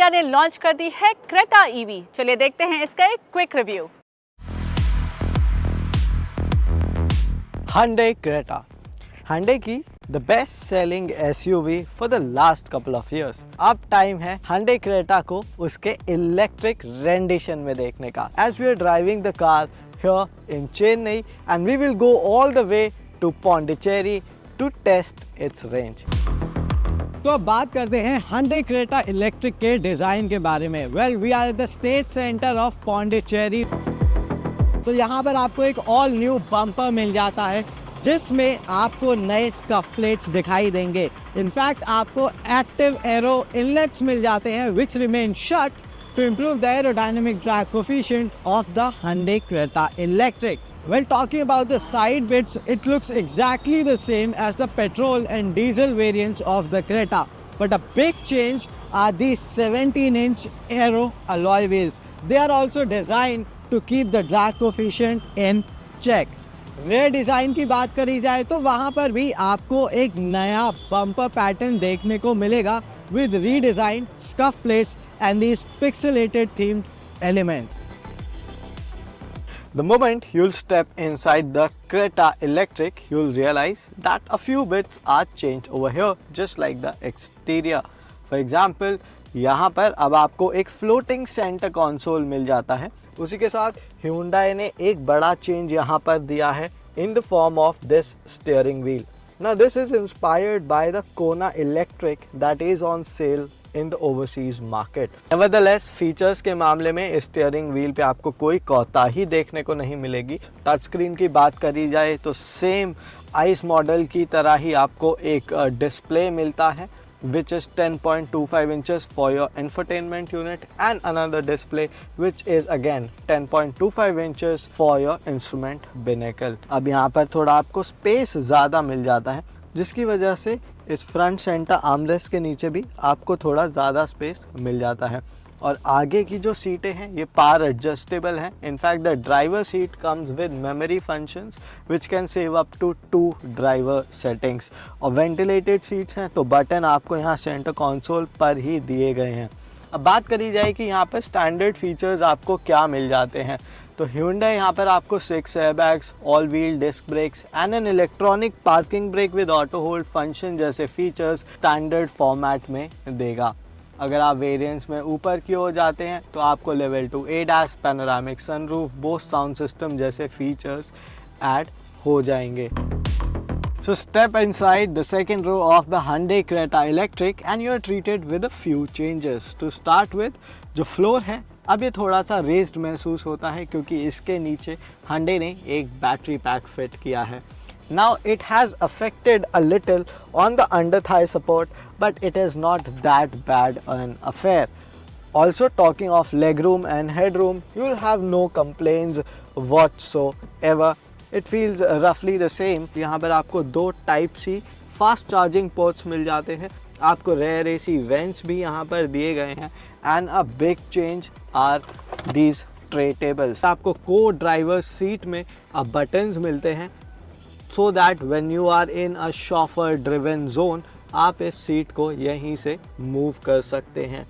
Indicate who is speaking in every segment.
Speaker 1: India ने launch कर दी है क्रेटा ईवी। चलिए देखते हैं इसका एक quick review.
Speaker 2: Hyundai Creta, Hyundai की the best selling SUV for the last couple of years. अब टाइम है Hyundai Creta को उसके इलेक्ट्रिक रेंडिशन में देखने का। As we are driving the car here in Chennai and we will go all the way to Pondicherry to test its range. तो अब बात करते हैं Hyundai Creta इलेक्ट्रिक के डिज़ाइन के बारे में। Well, we are at the state center of Pondicherry. तो यहाँ पर आपको एक ऑल न्यू बम्पर मिल जाता है जिसमें आपको नए स्कफ प्लेट्स दिखाई देंगे। इनफैक्ट आपको एक्टिव एरो इनलेट्स मिल जाते हैं which remain shut to improve the aerodynamic drag coefficient of the Hyundai Creta Electric. Well, talking about the side bits, it looks exactly the same as the petrol and diesel variants of the Creta. But a big change are these 17-inch aero alloy wheels. They are also designed to keep the drag coefficient in check. Rear design की बात करी जाए तो वहाँ पर भी आपको एक नया बम्पर पैटर्न देखने को मिलेगा with redesigned scuff plates and these pixelated themed elements. The moment you'll step inside the Creta Electric, you'll realize that a few bits are changed over here, just like the exterior. For example, यहाँ पर अब आपको एक floating centre console मिल जाता है। उसी के साथ Hyundai ने एक बड़ा चेंज यहाँ पर दिया है in the form of this steering wheel. Now this is inspired by the Kona Electric that is on sale in the overseas market. Nevertheless, features के मामले में स्टीयरिंग व्हील पे आपको कोई कोताही देखने को नहीं मिलेगी। टच स्क्रीन की बात करी जाए तो सेम आइस मॉडल की तरह ही आपको एक डिस्प्ले मिलता है which is 10.25 inches for your infotainment unit and another display which is again 10.25 inches for your instrument binnacle. अब यहाँ पर थोड़ा आपको स्पेस ज़्यादा मिल जाता है जिसकी वजह से इस फ्रंट सेंटर आर्मरेस्ट के नीचे भी आपको थोड़ा ज़्यादा स्पेस मिल जाता है और आगे की जो सीटें हैं ये पावर एडजस्टेबल हैं। In fact the driver seat comes with memory functions which can save up to 2 driver settings और वेंटिलेटेड सीट्स हैं तो बटन आपको यहाँ सेंटर कंसोल पर ही दिए गए हैं। अब बात करी जाए कि यहाँ पर स्टैंडर्ड फीचर्स आपको क्या मिल जाते हैं तो Hyundai यहाँ पर आपको 6 airbags, all wheel disc brakes and an electronic parking brake with auto hold function जैसे फीचर्स स्टैंडर्ड फॉर्मेट में देगा। अगर आप वेरिएंट्स में ऊपर की ओर जाते हैं तो आपको level 2 ADAS, panoramic sunroof, Bose sound system जैसे फीचर्स ऐड हो जाएंगे। So step inside the second row of the Hyundai Creta Electric and you are treated with a few changes. To start with, जो floor है अब ये थोड़ा सा raised महसूस होता है क्योंकि इसके नीचे Hyundai ने एक बैटरी पैक फिट किया है। Now it has affected a little on the under thigh support, but it is not that bad an affair. Also talking of legroom and headroom, you will have no complaints whatsoever. It feels roughly the same. यहाँ पर आपको 2 type C fast charging ports मिल जाते हैं। आपको rare AC vents भी यहाँ पर दिए गए हैं and a big change are these tray tables. आपको को ड्राइवर सीट में अब बटन्स मिलते हैं so that when you are in a chauffeur driven zone आप इस सीट को यहीं से मूव कर सकते हैं।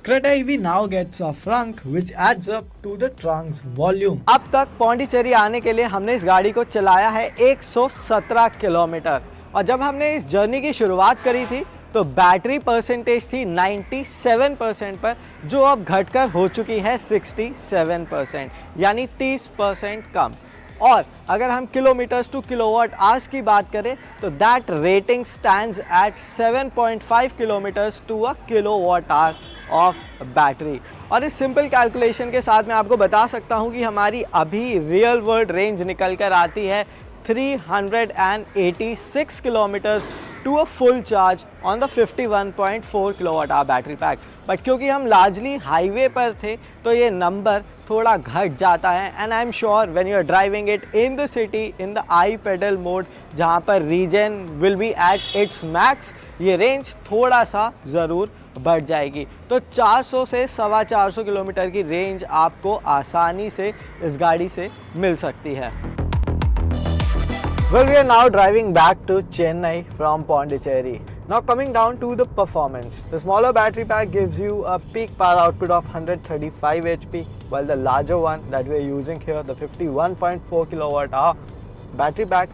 Speaker 2: Creta EV now gets a frunk which adds up to the trunk's volume. अब तक पौंडीचेरी आने के लिए हमने इस गाड़ी को चलाया है 117 किलोमीटर और जब हमने इस जर्नी की शुरुआत करी थी तो बैटरी परसेंटेज थी 97% पर जो अब घटकर हो चुकी है 67% यानी 30% कम। और अगर हम किलोमीटर्स टू किलोवाट आवर्स की बात करें तो that rating stands at 7.5 kilometres to a kilowatt hour of battery. और इस सिंपल कैलकुलेशन के साथ मैं आपको बता सकता हूं कि हमारी अभी रियल वर्ल्ड रेंज निकल कर आती है 386 kilometers to a full charge on the 51.4 kilowatt hour battery pack. But क्योंकि हम लार्जली हाईवे पर थे तो ये नंबर थोड़ा घट जाता है and I am sure when you are driving it in the city in the i pedal mode जहाँ पर regen will be at its max ये रेंज थोड़ा सा ज़रूर बढ़ जाएगी। तो 400 से 450 किलोमीटर की रेंज आपको आसानी से इस गाड़ी से मिल सकती है। Well, we are now driving back to Chennai from Pondicherry. Now coming down to the performance, the smaller battery pack gives you a peak power output of 135 HP, while the larger one that we are using here, the 51.4 kilowatt hour battery pack,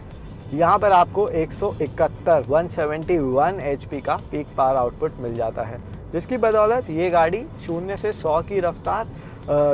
Speaker 2: यहाँ पर आपको 171 HP का peak power output मिल जाता है, जिसकी बदौलत ये गाड़ी 0 से 100 की रफ्तार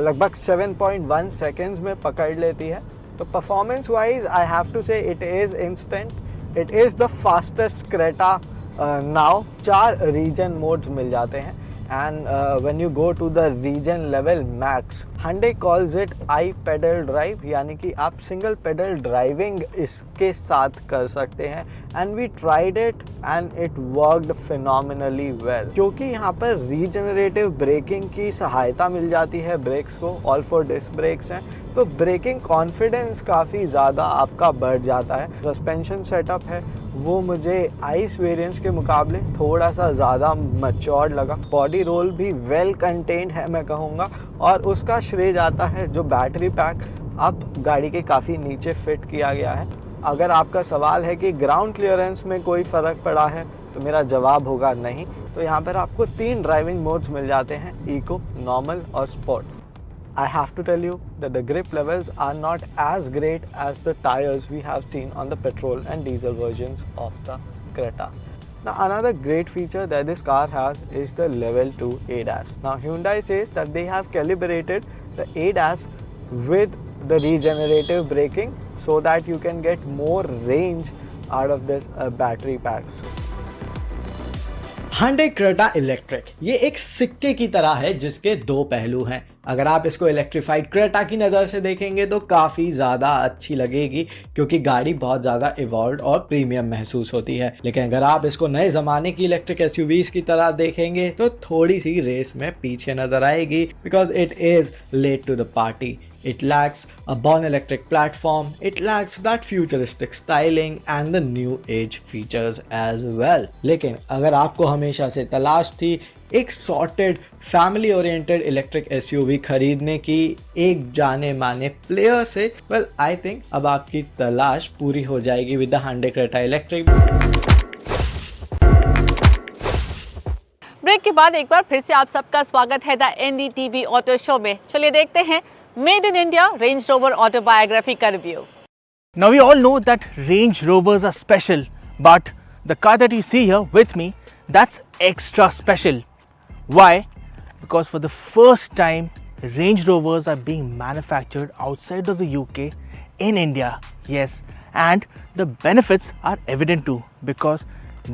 Speaker 2: लगभग 7.1 सेकेंड्स में पकड़ लेती है। तो performance wise I have to say it is instant, it is the fastest Creta now. 4 region modes मिल जाते हैं and when you go to the region level max, Hyundai calls it I pedal drive, यानी कि आप single pedal driving इसके साथ कर सकते हैं। And we tried it and it worked phenomenally well, क्योंकि यहाँ पर रीजनरेटिव ब्रेकिंग की सहायता मिल जाती है ब्रेक्स को। ऑल 4 डिस्क ब्रेक्स हैं, तो ब्रेकिंग कॉन्फिडेंस काफ़ी ज़्यादा आपका बढ़ जाता है। सस्पेंशन सेटअप है वो मुझे आइस वेरिएंट्स के मुकाबले थोड़ा सा ज़्यादा मैच्योर्ड लगा। बॉडी रोल भी वेल कंटेन्ड है मैं कहूँगा, और उसका श्रेय जाता है जो बैटरी पैक अब गाड़ी के काफ़ी नीचे फिट किया गया है। अगर आपका सवाल है कि ग्राउंड क्लियरेंस में कोई फ़र्क पड़ा है, तो मेरा जवाब होगा नहीं। तो यहाँ पर आपको 3 ड्राइविंग मोड्स मिल जाते हैं, इको, नॉर्मल और sport. I have to tell you that the grip levels are not as great as the tires we have seen on the petrol and diesel versions of the Creta. Now another great feature that this car has is the level 2 ADAS. Now Hyundai says that they have calibrated the ADAS with the regenerative braking so that you can get more range out of this battery pack.
Speaker 3: Hyundai Creta electric ये एक सिक्के की तरह है जिसके 2 पहलू हैं। अगर आप इसको इलेक्ट्रिफाइड क्रेटा की नज़र से देखेंगे तो काफ़ी ज़्यादा अच्छी लगेगी, क्योंकि गाड़ी बहुत ज़्यादा इवॉल्व्ड और प्रीमियम महसूस होती है। लेकिन अगर आप इसको नए ज़माने की इलेक्ट्रिक एसयूवीज़ की तरह देखेंगे तो थोड़ी सी रेस में पीछे नज़र आएगी, because it is late to the party. It lacks a born electric platform, it lacks that futuristic styling and the new age features as well. लेकिन अगर आपको हमेशा से तलाश थी एक sorted family oriented electric SUV खरीदने की एक जाने माने प्लेयर से, वेल आई थिंक अब आपकी तलाश पूरी हो जाएगी with the Hyundai Creta electric.
Speaker 1: Break के बाद एक बार फिर से आप सबका स्वागत है द NDTV ऑटो शो में। चलिए देखते हैं made in India range rover autobiography का review.
Speaker 4: Now we all know that Range Rovers are special, but the car that you see here with me, that's extra special. Why? Because for the first time Range Rovers are being manufactured outside of the UK in India. Yes, and the benefits are evident too, because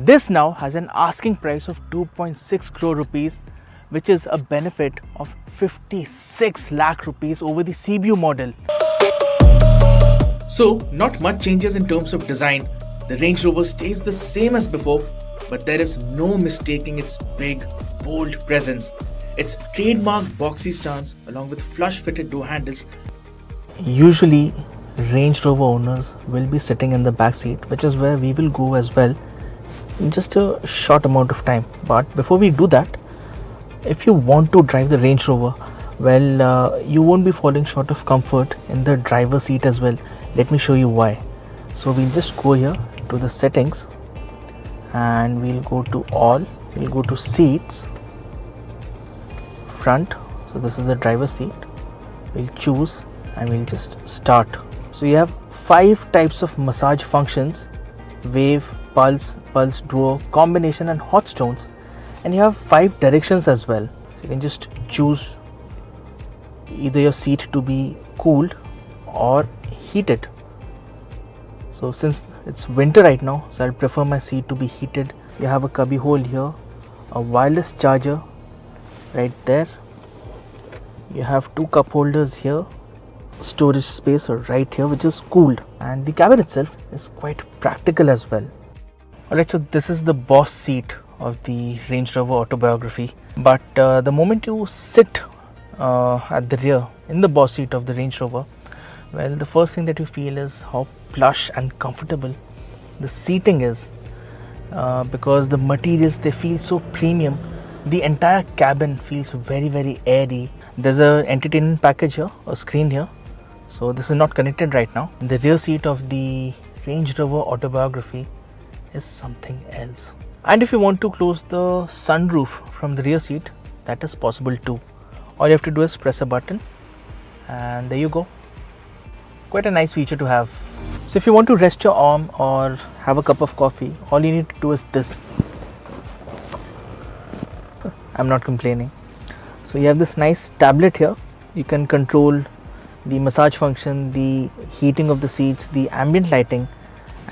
Speaker 4: this now has an asking price of 2.6 crore rupees, which is a benefit of 56 lakh rupees over the CBU model.
Speaker 5: So, not much changes in terms of design. The Range Rover stays the same as before, but there is no mistaking its big, bold presence. Its trademark boxy stance along with flush-fitted door handles.
Speaker 4: Usually Range Rover owners will be sitting in the back seat, which is where we will go as well in just a short amount of time. But before we do that, if you want to drive the Range Rover, well, you won't be falling short of comfort in the driver's seat as well. Let me show you why. So we'll just go here to the settings and we'll go to all, we'll go to seats, front. So this is the driver's seat. We'll choose and we'll just start. So you have 5 types of massage functions: wave, pulse, pulse duo, combination and hot stones. And you have 5 directions as well. So you can just choose either your seat to be cooled or heated. So since it's winter right now, so I'll prefer my seat to be heated. You have a cubby hole here, a wireless charger right there. You have 2 cup holders here, storage space right here which is cooled, and the cabin itself is quite practical as well. Alright, so this is the boss seat of the Range Rover Autobiography, but the moment you sit at the rear in the boss seat of the Range Rover, well, the first thing that you feel is how plush and comfortable the seating is, because the materials, they feel so premium. The entire cabin feels very airy. There's a entertainment package here, a screen here, so this is not connected right now. The rear seat of the Range Rover Autobiography is something else. And if you want to close the sunroof from the rear seat, that is possible too. All you have to do is press a button and there you go. Quite a nice feature to have. So if you want to rest your arm or have a cup of coffee, all you need to do is this. I'm not complaining. So you have this nice tablet here. You can control the massage function, the heating of the seats, the ambient lighting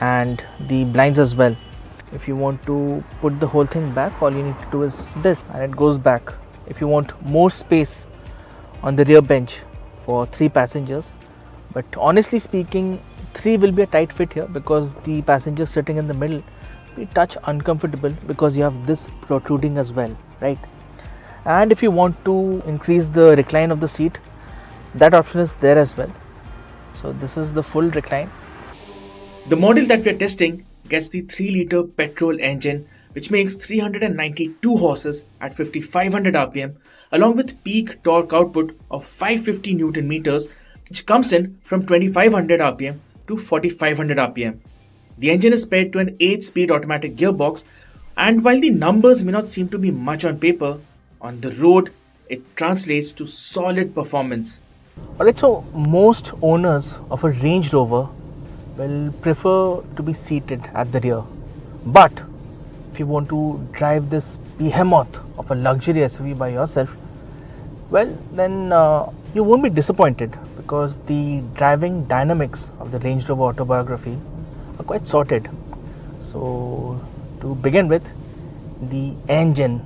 Speaker 4: and the blinds as well. If you want to put the whole thing back, all you need to do is this and it goes back. If you want more space on the rear bench for 3 passengers, but honestly speaking 3 will be a tight fit here because the passengers sitting in the middle will be touch uncomfortable because you have this protruding as well, right? And if you want to increase the recline of the seat, that option is there as well. So this is the full recline.
Speaker 5: The model that we are testing gets the 3-liter petrol engine, which makes 392 horses at 5500 rpm, along with peak torque output of 550 Newton meters, which comes in from 2500 rpm to 4500 rpm. The engine is paired to an 8-speed automatic gearbox, and while the numbers may not seem to be much on paper, on the road it translates to solid performance.
Speaker 4: Alright, so most owners of a Range Rover will prefer to be seated at the rear. But if you want to drive this behemoth of a luxury SUV by yourself, well then you won't be disappointed because the driving dynamics of the Range Rover Autobiography are quite sorted. So to begin with, the engine,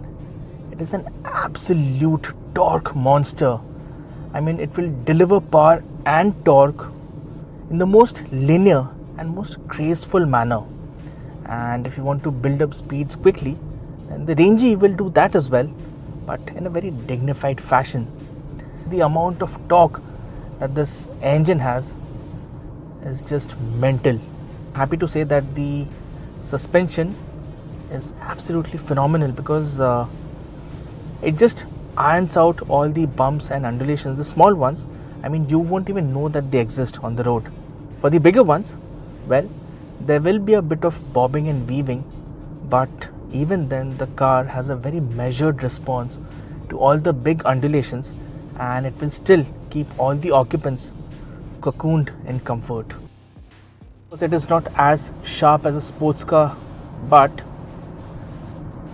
Speaker 4: it is an absolute torque monster. I mean, it will deliver power and torque in the most linear and most graceful manner. And if you want to build up speeds quickly, then the Range will do that as well, but in a very dignified fashion. The amount of torque that this engine has is just mental. Happy to say that the suspension is absolutely phenomenal because it just irons out all the bumps and undulations. The small ones, I mean, you won't even know that they exist on the road. For the bigger ones, well, there will be a bit of bobbing and weaving, but even then the car has a very measured response to all the big undulations and it will still keep all the occupants cocooned in comfort. It is not as sharp as a sports car, but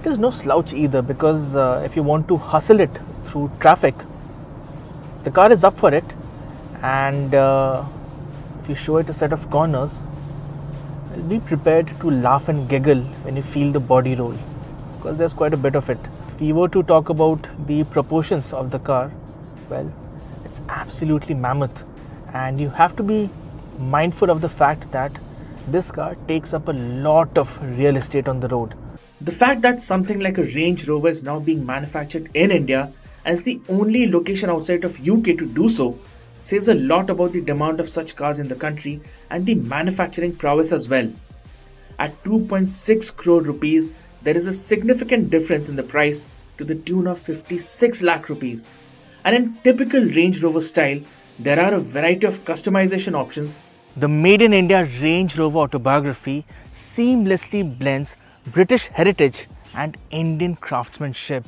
Speaker 4: it is no slouch either because if you want to hustle it through traffic, the car is up for it. And if you show it a set of corners, be prepared to laugh and giggle when you feel the body roll because there's quite a bit of it. If we were to talk about the proportions of the car, well, it's absolutely mammoth, and you have to be mindful of the fact that this car takes up a lot of real estate on the road.
Speaker 5: The fact that something like a Range Rover is now being manufactured in India as the only location outside of UK to do so says a lot about the demand of such cars in the country and the manufacturing prowess as well. At 2.6 crore rupees, there is a significant difference in the price to the tune of 56 lakh rupees. And in typical Range Rover style, there are a variety of customization options.
Speaker 4: The Made in India Range Rover Autobiography seamlessly blends British heritage and Indian craftsmanship.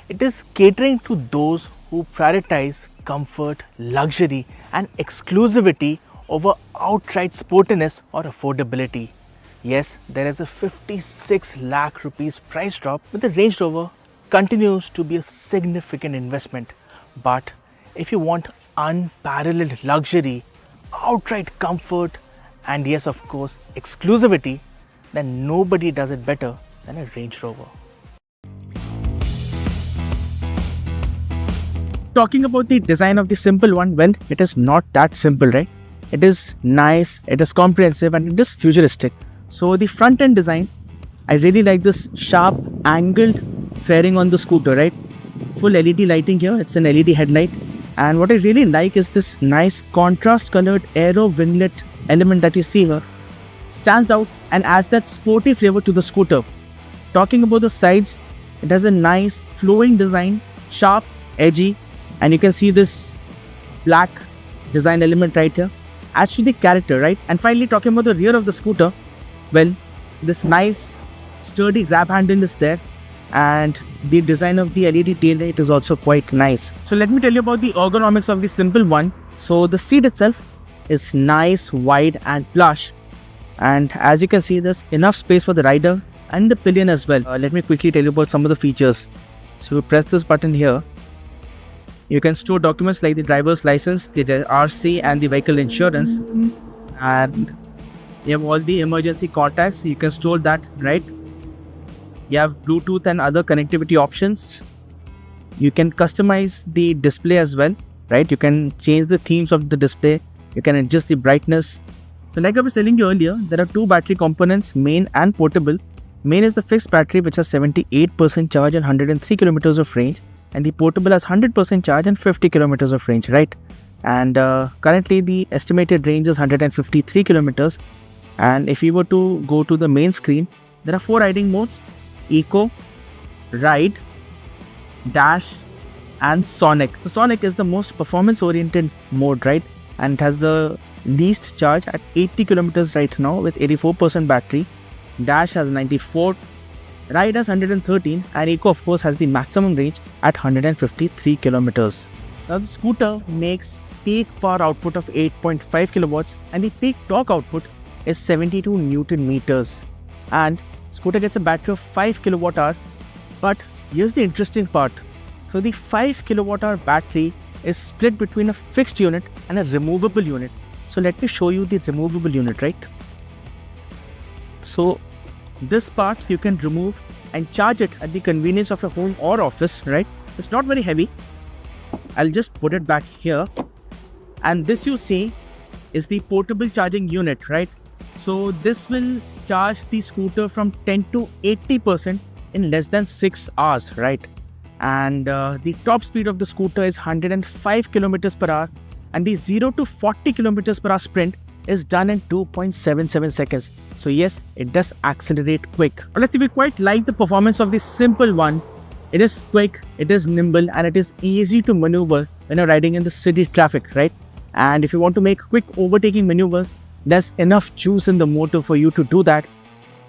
Speaker 4: It is catering to those who prioritize comfort, luxury and exclusivity over outright sportiness or affordability. Yes, there is a 56 lakh rupees price drop, but the Range Rover continues to be a significant investment. But if you want unparalleled luxury, outright comfort and yes, of course, exclusivity, then nobody does it better than a Range Rover.
Speaker 6: Talking about the design of the simple one, well, it is not that simple, right? It is nice, it is comprehensive and it is futuristic. So the front end design, I really like this sharp angled fairing on the scooter, right? Full LED lighting here, it's an LED headlight. And what I really like is this nice contrast colored aero winglet element that you see here. Stands out and adds that sporty flavor to the scooter. Talking about the sides, it has a nice flowing design, sharp, edgy, and you can see this black design element right here. Adds to the character, right? And finally, talking about the rear of the scooter, well, this nice sturdy grab handle is there, and the design of the LED tail light is also quite nice. So let me tell you about the ergonomics of the Simple One. So the seat itself is nice, wide and plush, and as you can see, there's enough space for the rider and the pillion as well. Let me quickly tell you about some of the features. So you press this button here, you can store documents like the driver's license, the RC and the vehicle insurance, and you have all the emergency contacts, you can store that, right? You have Bluetooth and other connectivity options. You can customize the display as well, right? You can change the themes of the display, you can adjust the brightness. So like I was telling you earlier, there are two battery components, main and portable. Main is the fixed battery which has 78% charge and 103 kilometers of range, and the portable has 100% charge and 50 kilometers of range, right? And currently the estimated range is 153 kilometers. And if you were to go to the main screen, there are 4 riding modes: Eco, Ride, Dash and Sonic. The Sonic is the most performance oriented mode, right? And it has the least charge at 80 kilometers right now with 84% battery. Dash has 94, Ride has 113, and Eco of course has the maximum range at 153 kilometers. Now the scooter makes peak power output of 8.5 kilowatts and the peak torque output is 72 Newton meters. And scooter gets a battery of 5 kilowatt hour. But here's the interesting part. So the 5 kilowatt hour battery is split between a fixed unit and a removable unit. So let me show you the removable unit, right? So this part you can remove and charge it at the convenience of your home or office, right? It's not very heavy. I'll just put it back here. And this you see is the portable charging unit, right? So this will charge the scooter from 10 to 80% in less than 6 hours, right? And the top speed of the scooter is 105 kilometers per hour, and the 0 to 40 kilometers per hour sprint is done in 2.77 seconds. So yes, it does accelerate quick. But let's see, we quite like the performance of the Simple One. It is quick, it is nimble, and it is easy to maneuver when you're riding in the city traffic, right? And if you want to make quick overtaking maneuvers, there's enough juice in the motor for you to do that.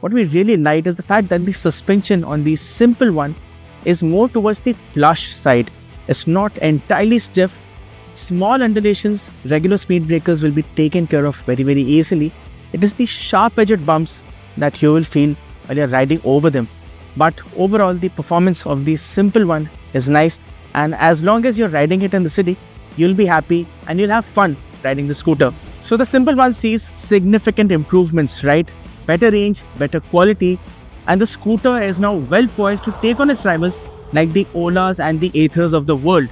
Speaker 6: What we really like is the fact that the suspension on the Simple One is more towards the plush side. It's not entirely stiff. Small undulations, regular speed breakers will be taken care of very, very easily. It is the sharp-edged bumps that you will feel while you're riding over them. But overall, the performance of the Simple One is nice, and as long as you're riding it in the city, you'll be happy and you'll have fun riding the scooter. So the Simple One sees significant improvements, right? Better range, better quality, and the scooter is now well poised to take on its rivals like the Olas and the Aethers of the world.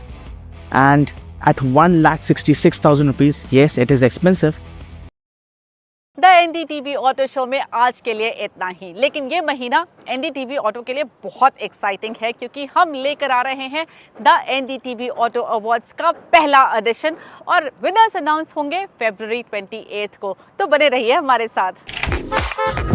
Speaker 6: And at 1,66,000 rupees, yes, it is expensive.
Speaker 1: The NDTV auto show में आज के लिए इतना ही, लेकिन ये महीना NDTV auto के लिए बहुत एक्साइटिंग है क्योंकि हम लेकर आ रहे हैं द NDTV ऑटो अवार्ड्स का पहला एडिशन और विनर्स अनाउंस होंगे फरवरी 28 को। तो बने रहिए हमारे साथ।